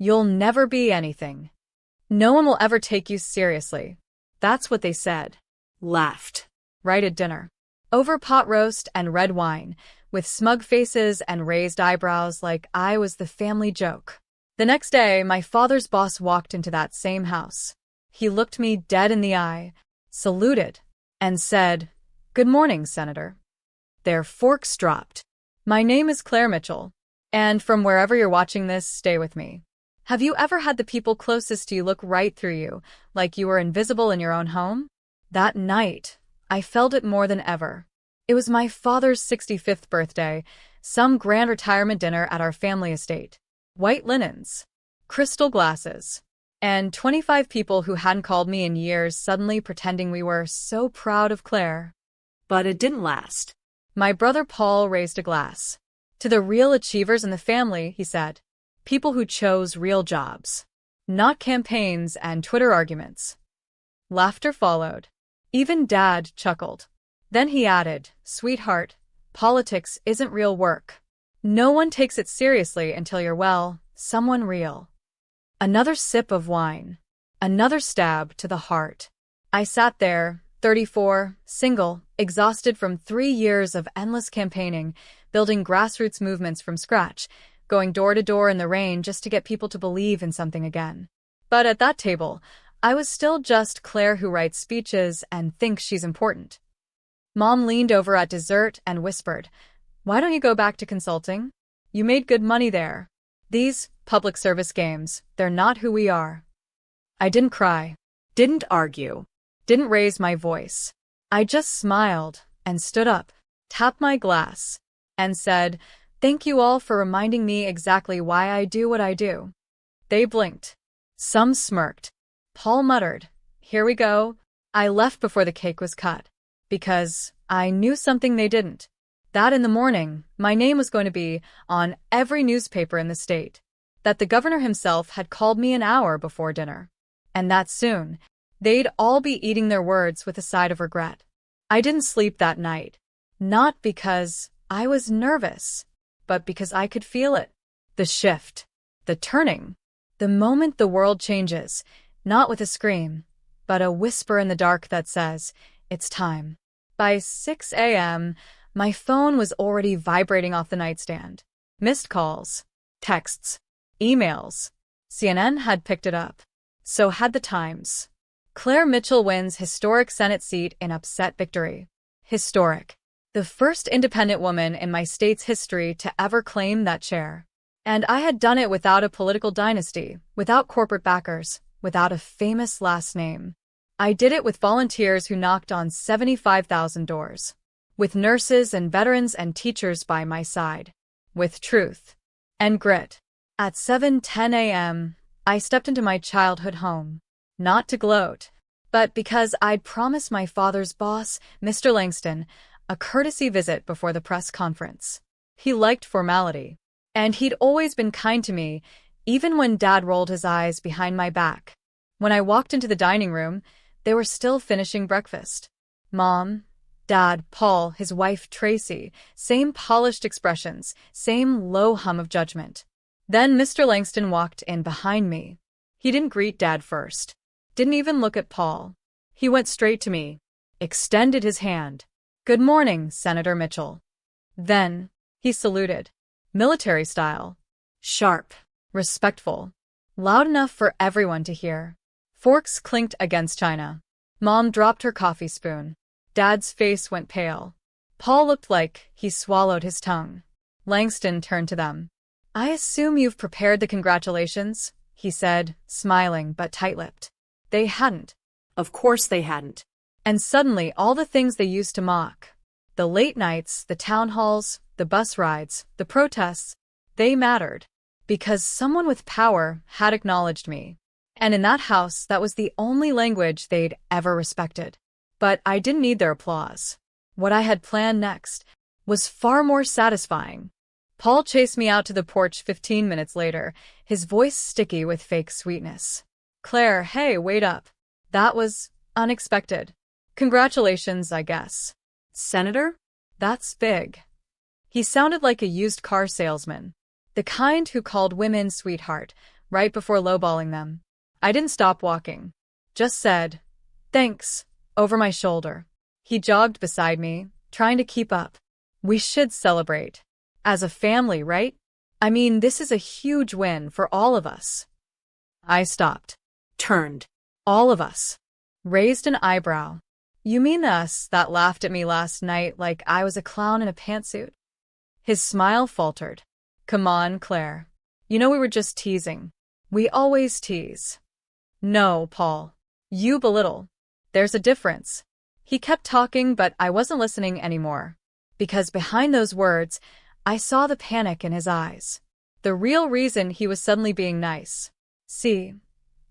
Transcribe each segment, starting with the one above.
You'll never be anything. No one will ever take you seriously. That's what they said. Laughed. Right at dinner. Over pot roast and red wine, with smug faces and raised eyebrows like I was the family joke. The next day, my father's boss walked into that same house. He looked me dead in the eye, saluted, and said, "Good morning, Senator." Their forks dropped. My name is Claire Mitchell, and from wherever you're watching this, stay with me. Have you ever had the people closest to you look right through you, like you were invisible in your own home? That night, I felt it more than ever. It was my father's 65th birthday, some grand retirement dinner at our family estate. White linens, crystal glasses, and 25 people who hadn't called me in years suddenly pretending we were so proud of Claire. But it didn't last. My brother Paul raised a glass. To the real achievers in the family, he said. People who chose real jobs, not campaigns and Twitter arguments. Laughter followed. Even Dad chuckled. Then he added, "Sweetheart, politics isn't real work. No one takes it seriously until you're, well, someone real." Another sip of wine. Another stab to the heart. I sat there, 34, single, exhausted from 3 years of endless campaigning, building grassroots movements from scratch, going door to door in the rain just to get people to believe in something again. But at that table, I was still just Claire who writes speeches and thinks she's important. Mom leaned over at dessert and whispered, "Why don't you go back to consulting? You made good money there. These public service games, they're not who we are." I didn't cry, Didn't argue. didn't raise my voice. I just smiled and stood up, tapped my glass, and said, "Thank you all for reminding me exactly why I do what I do." They blinked. Some smirked. Paul muttered, "Here we go." I left before the cake was cut, because I knew something they didn't. That in the morning, my name was going to be on every newspaper in the state. That the governor himself had called me an hour before dinner. And that soon, they'd all be eating their words with a side of regret. I didn't sleep that night. Not because I was nervous, but because I could feel it. The shift. The turning. The moment the world changes, not with a scream, but a whisper in the dark that says, "It's time." By 6 a.m., my phone was already vibrating off the nightstand. Missed calls, texts, emails. CNN had picked it up. So had the Times. Claire Mitchell wins historic Senate seat in upset victory. Historic. The first independent woman in my state's history to ever claim that chair. And I had done it without a political dynasty, without corporate backers, without a famous last name. I did it with volunteers who knocked on 75,000 doors. With nurses and veterans and teachers by my side. With truth. And grit. At 7:10 a.m., I stepped into my childhood home. Not to gloat, but because I'd promised my father's boss, Mr. Langston, a courtesy visit before the press conference. He liked formality. And he'd always been kind to me, even when Dad rolled his eyes behind my back. When I walked into the dining room, they were still finishing breakfast. Mom, Dad, Paul, his wife Tracy, same polished expressions, same low hum of judgment. Then Mr. Langston walked in behind me. He didn't greet Dad first. Didn't even look at Paul. He went straight to me, extended his hand. "Good morning, Senator Mitchell." Then, he saluted. Military style. Sharp. Respectful. Loud enough for everyone to hear. Forks clinked against china. Mom dropped her coffee spoon. Dad's face went pale. Paul looked like he swallowed his tongue. Langston turned to them. "I assume you've prepared the congratulations," he said, smiling but tight-lipped. They hadn't. Of course they hadn't. And suddenly all the things they used to mock. The late nights, the town halls, the bus rides, the protests, they mattered. Because someone with power had acknowledged me. And in that house, that was the only language they'd ever respected. But I didn't need their applause. What I had planned next was far more satisfying. Paul chased me out to the porch 15 minutes later, his voice sticky with fake sweetness. "Claire, hey, wait up. That was unexpected. Congratulations, I guess." "Senator?" "That's big." He sounded like a used car salesman. The kind who called women sweetheart, right before lowballing them. I didn't stop walking. Just said, "Thanks," over my shoulder. He jogged beside me, trying to keep up. "We should celebrate. As a family, right? I mean, this is a huge win for all of us." I stopped. Turned. All of us. Raised an eyebrow. "You mean us that laughed at me last night like I was a clown in a pantsuit?" His smile faltered. "Come on, Claire. You know we were just teasing. We always tease." "No, Paul. You belittle. There's a difference." He kept talking, but I wasn't listening anymore. Because behind those words, I saw the panic in his eyes. The real reason he was suddenly being nice. See,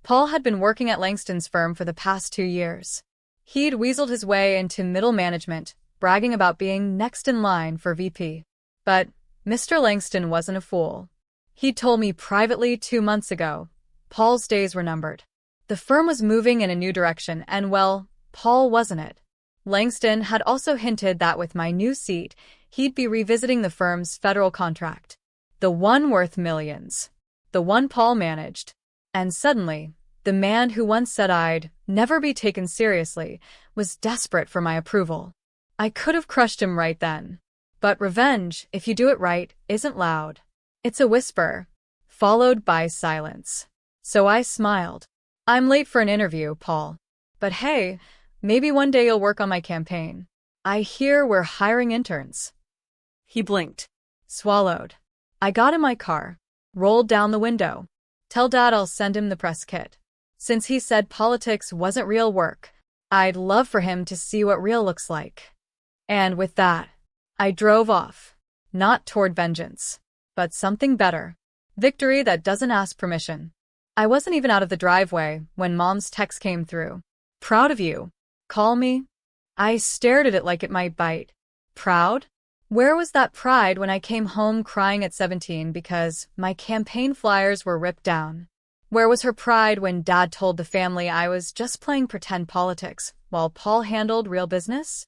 Paul had been working at Langston's firm for the past 2 years. He'd weaseled his way into middle management, bragging about being next in line for VP. But Mr. Langston wasn't a fool. He'd told me privately 2 months ago, Paul's days were numbered. The firm was moving in a new direction, and well, Paul wasn't it. Langston had also hinted that with my new seat, he'd be revisiting the firm's federal contract. The one worth millions. The one Paul managed. And suddenly, the man who once said I'd never be taken seriously was desperate for my approval. I could have crushed him right then. But revenge, if you do it right, isn't loud. It's a whisper, followed by silence. So I smiled. "I'm late for an interview, Paul. But hey, maybe one day you'll work on my campaign. I hear we're hiring interns." He blinked. Swallowed. I got in my car, rolled down the window. "Tell Dad I'll send him the press kit. Since he said politics wasn't real work, I'd love for him to see what real looks like." And with that, I drove off. Not toward vengeance, but something better. Victory that doesn't ask permission. I wasn't even out of the driveway when Mom's text came through. "Proud of you. Call me." I stared at it like it might bite. Proud? Where was that pride when I came home crying at 17 because my campaign flyers were ripped down? Where was her pride when Dad told the family I was just playing pretend politics while Paul handled real business?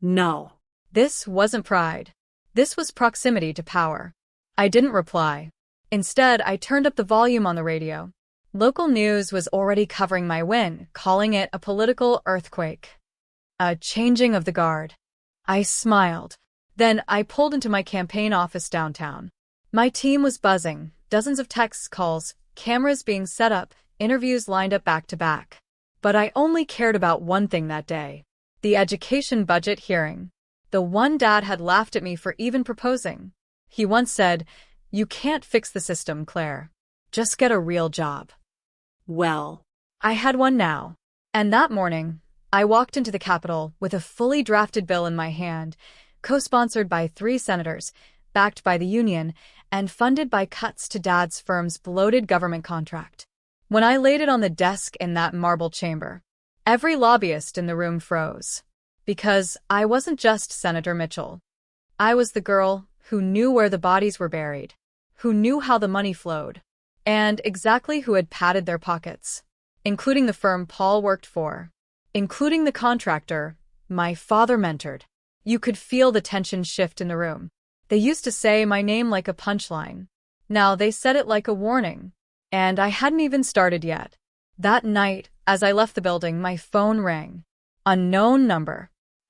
No. This wasn't pride. This was proximity to power. I didn't reply. Instead, I turned up the volume on the radio. Local news was already covering my win, calling it a political earthquake. A changing of the guard. I smiled. Then I pulled into my campaign office downtown. My team was buzzing, dozens of text calls, cameras being set up, interviews lined up back to back. But I only cared about one thing that day. The education budget hearing. The one Dad had laughed at me for even proposing. He once said, "You can't fix the system, Claire. Just get a real job." Well, I had one now. And that morning, I walked into the Capitol with a fully drafted bill in my hand, co-sponsored by 3 senators, backed by the union, and funded by cuts to Dad's firm's bloated government contract. When I laid it on the desk in that marble chamber, every lobbyist in the room froze. Because I wasn't just Senator Mitchell. I was the girl who knew where the bodies were buried, who knew how the money flowed, and exactly who had padded their pockets, including the firm Paul worked for, including the contractor my father mentored. You could feel the tension shift in the room. They used to say my name like a punchline. Now they said it like a warning. And I hadn't even started yet. That night, as I left the building, my phone rang. Unknown number.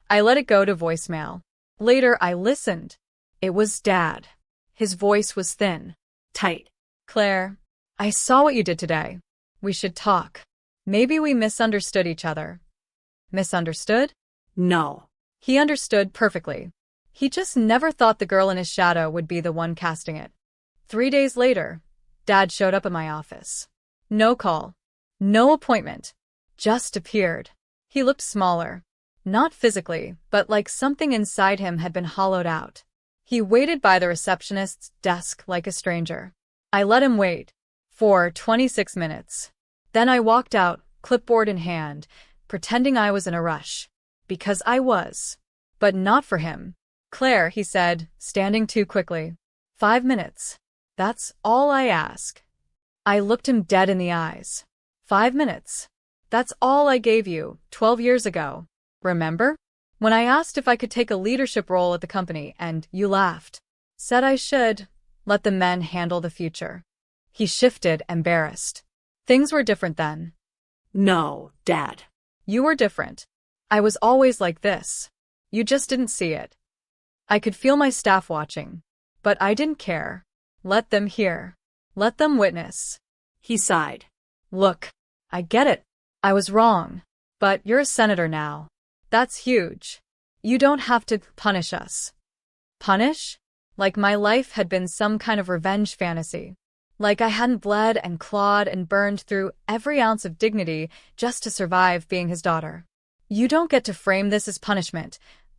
I let it go to voicemail. Later, I listened. It was Dad. His voice was thin. Tight. "Claire, I saw what you did today. We should talk. Maybe we misunderstood each other." Misunderstood? No. He understood perfectly. He just never thought the girl in his shadow would be the one casting it. 3 days later, Dad showed up at my office. No call. No appointment. Just appeared. He looked smaller. Not physically, but like something inside him had been hollowed out. He waited by the receptionist's desk like a stranger. I let him wait. For 26 minutes. Then I walked out, clipboard in hand, pretending I was in a rush. Because I was. But not for him. "Claire," he said, standing too quickly. 5 minutes. That's all I ask. I looked him dead in the eyes. 5 minutes. That's all I gave you 12 years ago. Remember? When I asked if I could take a leadership role at the company and you laughed. Said I should let the men handle the future. He shifted, embarrassed. Things were different then. No, Dad. You were different. I was always like this. You just didn't see it. I could feel my staff watching. But I didn't care. Let them hear. Let them witness. He sighed. Look, I get it. I was wrong. But you're a senator now. That's huge. You don't have to punish us. Punish? Like my life had been some kind of revenge fantasy. Like I hadn't bled and clawed and burned through every ounce of dignity just to survive being his daughter. You don't get to frame this as punishment,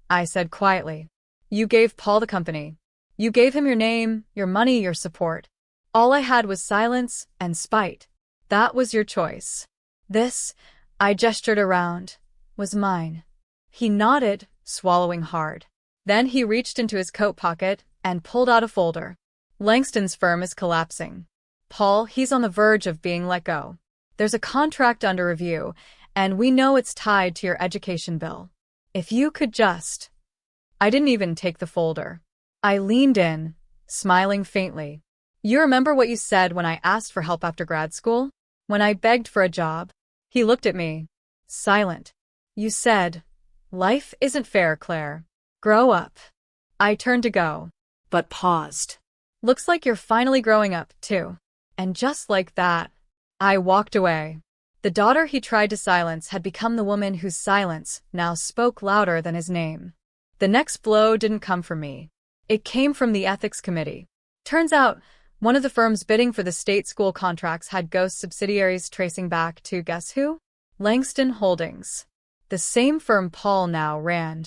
I said quietly. You gave Paul the company. You gave him your name, your money, your support. All I had was silence and spite. That was your choice. This, I gestured around, was mine. He nodded, swallowing hard. Then he reached into his coat pocket and pulled out a folder. Langston's firm is collapsing. Paul, he's on the verge of being let go. There's a contract under review, and we know it's tied to your education bill. If you could just... I didn't even take the folder. I leaned in, smiling faintly. You remember what you said when I asked for help after grad school? When I begged for a job? He looked at me, silent. You said, life isn't fair, Claire. Grow up. I turned to go, but paused. Looks like you're finally growing up, too. And just like that, I walked away. The daughter he tried to silence had become the woman whose silence now spoke louder than his name. The next blow didn't come from me. It came from the ethics committee. Turns out, one of the firms bidding for the state school contracts had ghost subsidiaries tracing back to guess who? Langston Holdings. The same firm Paul now ran.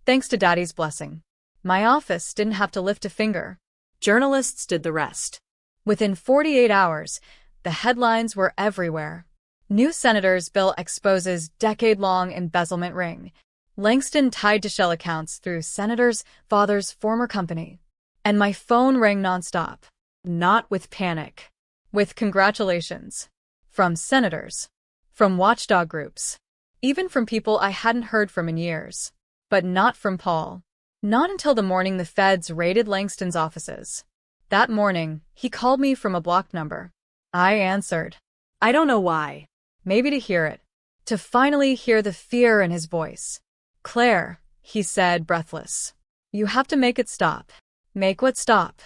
Thanks to Daddy's blessing. My office didn't have to lift a finger. Journalists did the rest. Within 48 hours, the headlines were everywhere. New senator's bill exposes decade-long embezzlement ring. Langston tied to shell accounts through senator's father's former company. And my phone rang nonstop. Not with panic. With congratulations. From senators. From watchdog groups. Even from people I hadn't heard from in years. But not from Paul. Not until the morning the feds raided Langston's offices. That morning, he called me from a blocked number. I answered. I don't know why. Maybe to hear it. To finally hear the fear in his voice. Claire, he said, breathless. You have to make it stop. Make what stop?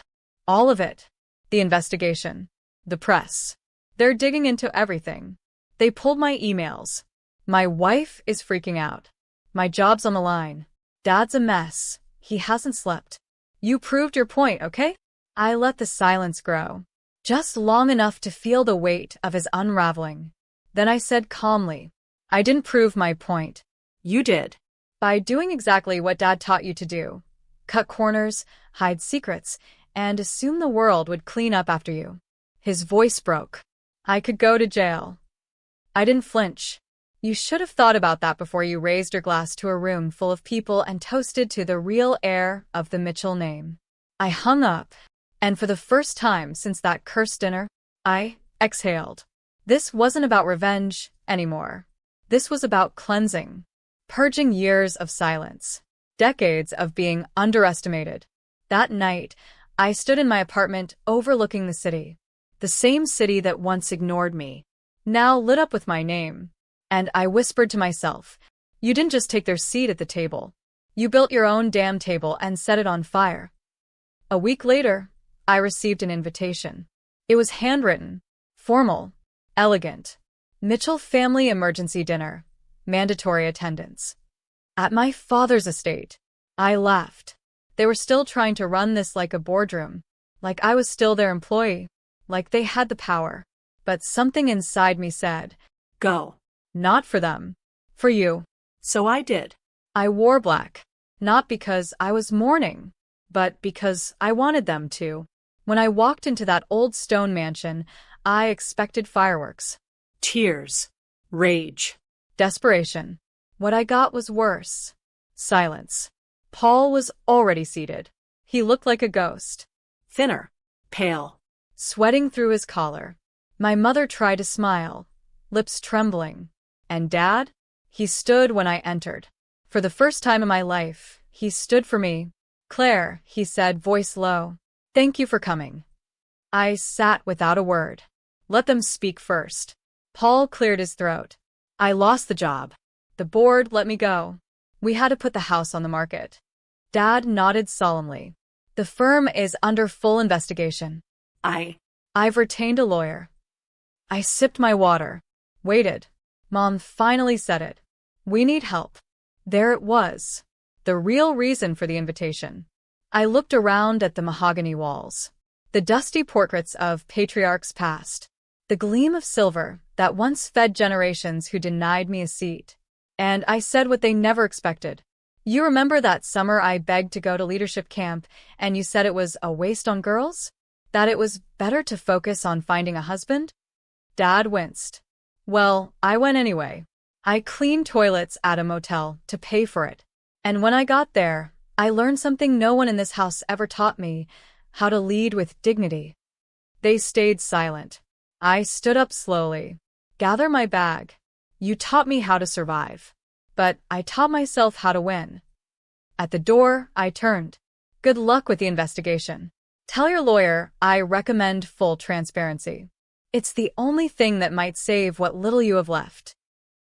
All of it. The investigation. The press. They're digging into everything. They pulled my emails. My wife is freaking out. My job's on the line. Dad's a mess. He hasn't slept. You proved your point, okay? I let the silence grow. Just long enough to feel the weight of his unraveling. Then I said calmly, I didn't prove my point. You did. By doing exactly what Dad taught you to do. Cut corners, hide secrets, and assume the world would clean up after you. His voice broke. I could go to jail. I didn't flinch. You should have thought about that before you raised your glass to a room full of people and toasted to the real heir of the Mitchell name. I hung up, and for the first time since that cursed dinner, I exhaled. This wasn't about revenge anymore. This was about cleansing. Purging years of silence. Decades of being underestimated. That night, I stood in my apartment overlooking the city. The same city that once ignored me. Now lit up with my name. And I whispered to myself, you didn't just take their seat at the table. You built your own damn table and set it on fire. A week later, I received an invitation. It was handwritten, formal, elegant. Mitchell family emergency dinner. Mandatory attendance. At my father's estate. I laughed. They were still trying to run this like a boardroom. Like I was still their employee. Like they had the power. But something inside me said, go. Not for them. For you. So I did. I wore black. Not because I was mourning, but because I wanted them to. When I walked into that old stone mansion, I expected fireworks. Tears. Rage. Desperation. What I got was worse. Silence. Paul was already seated. He looked like a ghost. Thinner. Pale. Sweating through his collar. My mother tried to smile, lips trembling. And Dad? He stood when I entered. For the first time in my life, he stood for me. Claire, he said, voice low. Thank you for coming. I sat without a word. Let them speak first. Paul cleared his throat. I lost the job. The board let me go. We had to put the house on the market. Dad nodded solemnly. The firm is under full investigation. I've retained a lawyer. I sipped my water. Waited. Mom finally said it. We need help. There it was. The real reason for the invitation. I looked around at the mahogany walls. The dusty portraits of patriarchs past. The gleam of silver that once fed generations who denied me a seat. And I said what they never expected. You remember that summer I begged to go to leadership camp and you said it was a waste on girls? That it was better to focus on finding a husband? Dad winced. Well, I went anyway. I cleaned toilets at a motel to pay for it. And when I got there, I learned something no one in this house ever taught me, how to lead with dignity. They stayed silent. I stood up slowly. Gather my bag. You taught me how to survive. But I taught myself how to win. At the door, I turned. Good luck with the investigation. Tell your lawyer I recommend full transparency. It's the only thing that might save what little you have left.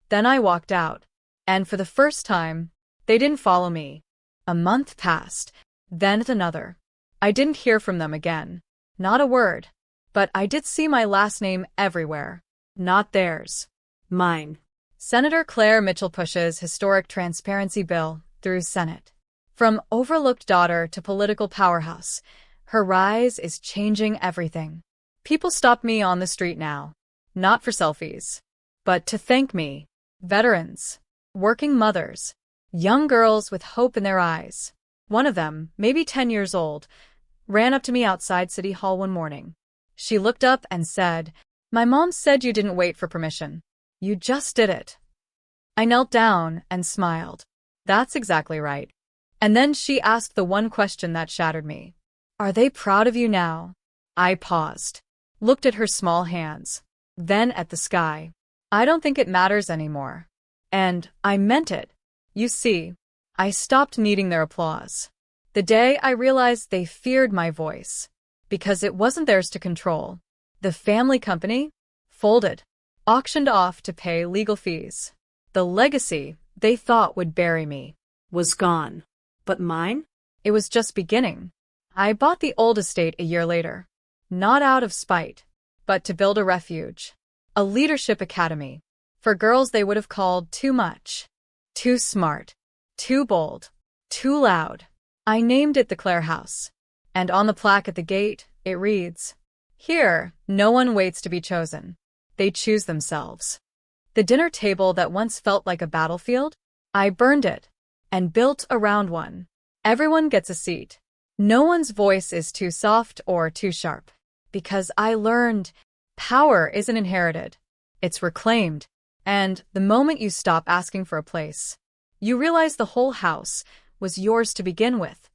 Then I walked out. And for the first time, they didn't follow me. A month passed, then another. I didn't hear from them again. Not a word. But I did see my last name everywhere. Not theirs. Mine. Senator Claire Mitchell pushes historic transparency bill through Senate. From overlooked daughter to political powerhouse, her rise is changing everything. People stop me on the street now. Not for selfies, but to thank me. Veterans, working mothers, young girls with hope in their eyes. One of them, maybe 10 years old, ran up to me outside City Hall one morning. She looked up and said, "My mom said you didn't wait for permission. You just did it." I knelt down and smiled. That's exactly right. And then she asked the one question that shattered me. Are they proud of you now? I paused, looked at her small hands, then at the sky. I don't think it matters anymore. And I meant it. You see, I stopped needing their applause. The day I realized they feared my voice, because it wasn't theirs to control. The family company folded, auctioned off to pay legal fees. The legacy they thought would bury me Was gone. But mine? It was just beginning. I bought the old estate a year later, not out of spite, but to build a refuge, a leadership academy, for girls they would have called too much, too smart, too bold, too loud. I named it the Claire House, and on the plaque at the gate, it reads, "Here, no one waits to be chosen. They choose themselves." The dinner table that once felt like a battlefield, I burned it and built around one. Everyone gets a seat. No one's voice is too soft or too sharp, because I learned power isn't inherited. It's reclaimed. And the moment you stop asking for a place, you realize the whole house was yours to begin with.